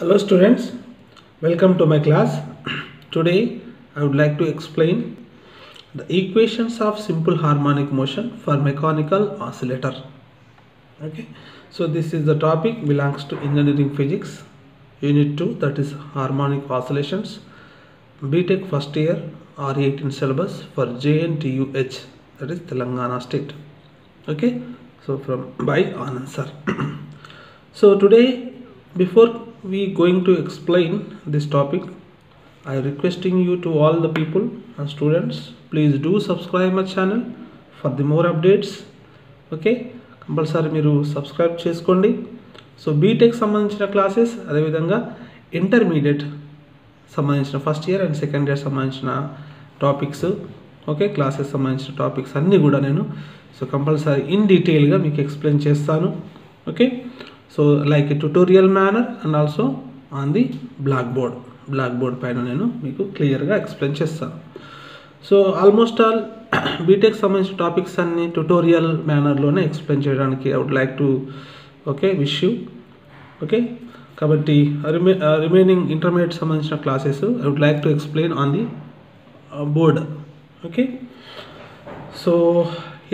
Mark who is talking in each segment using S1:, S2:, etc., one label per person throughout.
S1: Hello students, welcome to my class. Today I would like to explain the equations of simple harmonic motion for mechanical oscillator. Okay, so this is the topic belongs to engineering physics, unit 2, that is harmonic oscillations, B.Tech first year R18 syllabus for JNTUH, that is Telangana state. Okay, so from by Anand sir. So today, before we going to explain this topic, I requesting you to all the people and students, please do subscribe my channel for the more updates. Okay, compulsory మీరు subscribe చేసుకోండి. So BTech సంబంధించిన classes, అదేవిధంగా intermediate సంబంధించిన first year and second year సంబంధించిన topics, okay, classes సంబంధించిన topics అన్నీ కూడా నేను కంపల్సరీ ఇన్ డీటెయిల్గా మీకు ఎక్స్ప్లెయిన్ చేస్తాను. Okay, so like a tutorial manner and also on the blackboard పైన నేను మీకు క్లియర్గా ఎక్స్ప్లెయిన్ చేస్తాను. సో ఆల్మోస్ట్ ఆల్ బీటెక్ సంబంధించిన టాపిక్స్ అన్ని ట్యుటోరియల్ మేనర్లోనే ఎక్స్ప్లెయిన్ చేయడానికి I would like to wish you. Okay, కాబట్టి రిమైనింగ్ ఇంటర్మీడియట్ సంబంధించిన classes I would like to explain on the board. Okay, so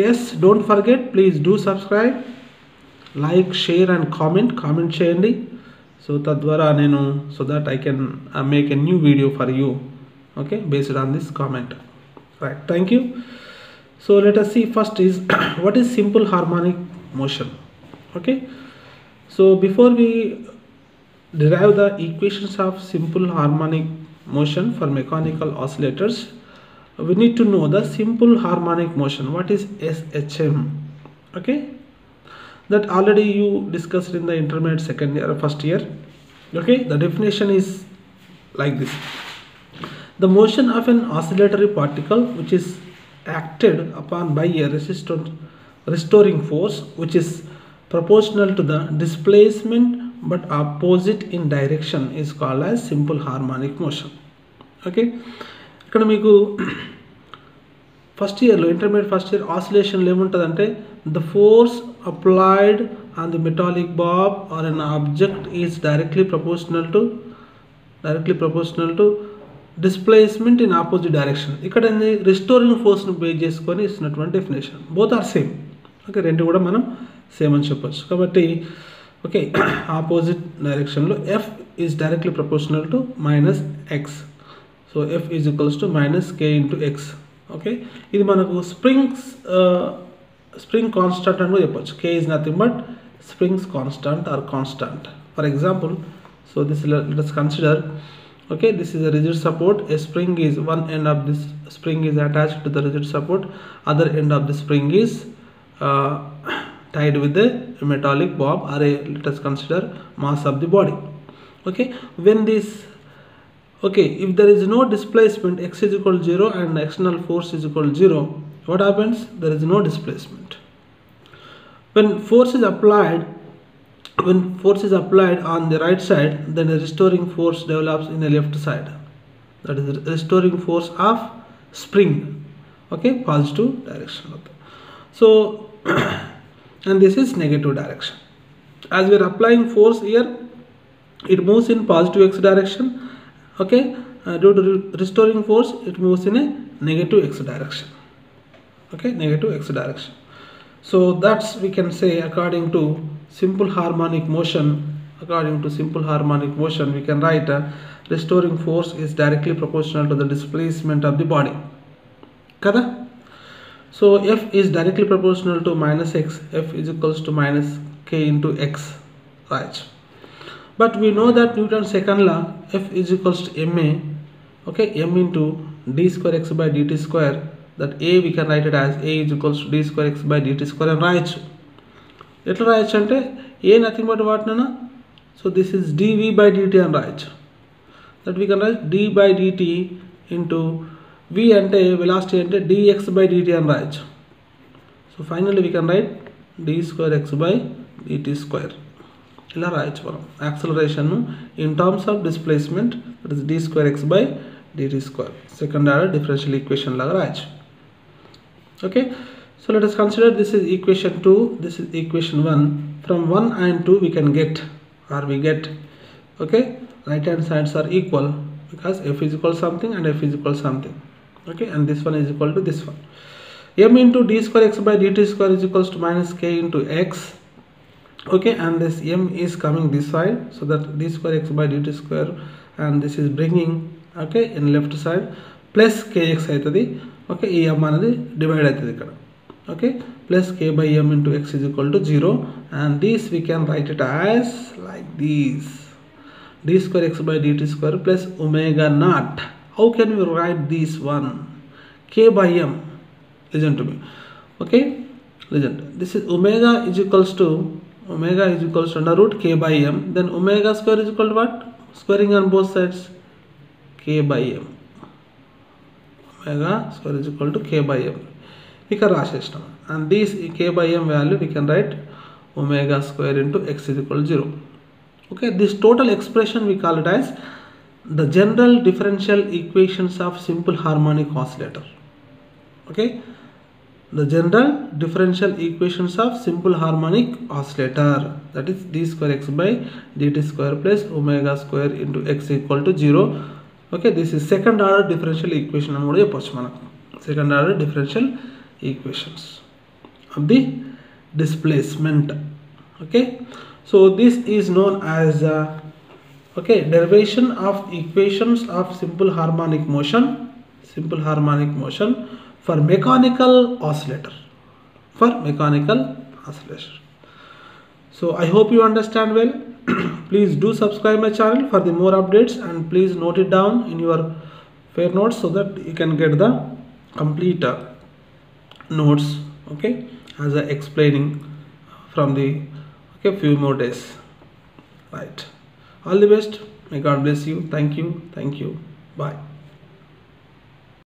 S1: yes, don't forget, please do subscribe, like, share and comment చేయండి. So తద్వారా నేను so that I can make a new video for you, okay, based on this comment. Right, thank you. So let us see first is what is simple harmonic motion. Okay, so before we derive the equations of simple harmonic motion for mechanical oscillators, we need to know the simple harmonic motion. What is SHM? Okay, that already you discussed in the intermediate second year or first year. Okay, the definition is like this: the motion of an oscillatory particle which is acted upon by a restoring force which is proportional to the displacement but opposite in direction is called as simple harmonic motion. Okay, ఇక్కడ మీకు first ఇయర్లో intermediate first year ఆసిలేషన్లో ఏముంటుందంటే the force applied on the metallic bob or an object is directly proportional to displacement in opposite direction. ఇక్కడ restoring ఫోర్స్ని base చేసుకొని ఇస్తున్నటువంటి definition. Both are same. Okay, రెండు కూడా మనం సేమ్ అని చెప్పొచ్చు. కాబట్టి ఓకే, ఆపోజిట్ డైరెక్షన్లో F is directly proportional to minus X. So F is equals to minus K into X. Okay, ఇది మనకు స్ప్రింగ్ కాన్స్టాంట్ అని కూడా చెప్పొచ్చు. K is nothing but springs constant or constant. For example, so this let us consider, okay, this is a rigid support. A spring is, one end of this spring is attached to the rigid support, other end of the spring is tied with the metallic bob, or let us consider mass of the body. Okay, when this, okay, if there is no displacement, x is equal to 0 and external force is equal to 0, what happens? There is no displacement. When force is applied on the right side, then a restoring force develops in the left side. That is the restoring force of spring. Okay, positive direction. So and this is negative direction. As we are applying force here, it moves in positive x direction. Okay, due to restoring force, it moves in a negative x direction. Okay, negative x direction. So that's, we can say, according to simple harmonic motion, we can write restoring force is directly proportional to the displacement of the body. Kada? So F is directly proportional to minus x. F is equals to minus k into x. Right. But we know that Newton's second law, F is equals to ma. Okay, m into d square x by dt square. That a we can write it as a is equals to d square x by dt square and రాయొచ్చు. ఎట్లా రాయొచ్చు అంటే a nothing but what nana, so this is dv by dt అని రాయొచ్చు. That we can write d by dt into v అంటే velocity అంటే dx by dt అని రాయొచ్చు. So finally we can write d square x by dt square. ఇలా రాయొచ్చు మనం acceleration in terms of displacement, that is d square x by dt square. Second order differential equation లాగా రాయొచ్చు. Okay, so let us consider this is equation 2, this is equation 1. From 1 and 2 we can get, or we get Okay, right hand sides are equal because f is equal to something and f is equal to something. Okay, and this one is equal to this one. M into d square x by dt square is equals to minus k into x. Okay, and this m is coming this side, so that d square x by dt square, and this is bringing, okay, in left side plus kx aitadi. Okay, e m anadi divide aitadi ikkada. Okay, plus k by m into x is equal to 0, and this we can write it as like this: d square x by dt square plus omega naught. How can we write this one? K by m. Listen to me. Okay, listen. This is omega is equals to under root k by m. Then omega square is equal to what? Squaring on both sides. K by m. Omega square is equal to k by m. We can write, and this k by m value we can write omega square into x is equal to 0. Okay, this total expression we call it as the general differential equations of simple harmonic oscillator. Okay, the general differential equations of simple harmonic oscillator, that is d square x by dt square plus omega square into x equal to 0. Okay, this is second order differential equation. Second order differential equations of the displacement. Okay, so this is known as okay, derivation of equations of simple harmonic motion for mechanical oscillator, So I hope you understand well. Please do subscribe my channel for the more updates, and please note it down in your fair notes so that you can get the complete notes, okay, as I explaining from the few more days. Right, all the best. May God bless you. Thank you. Bye.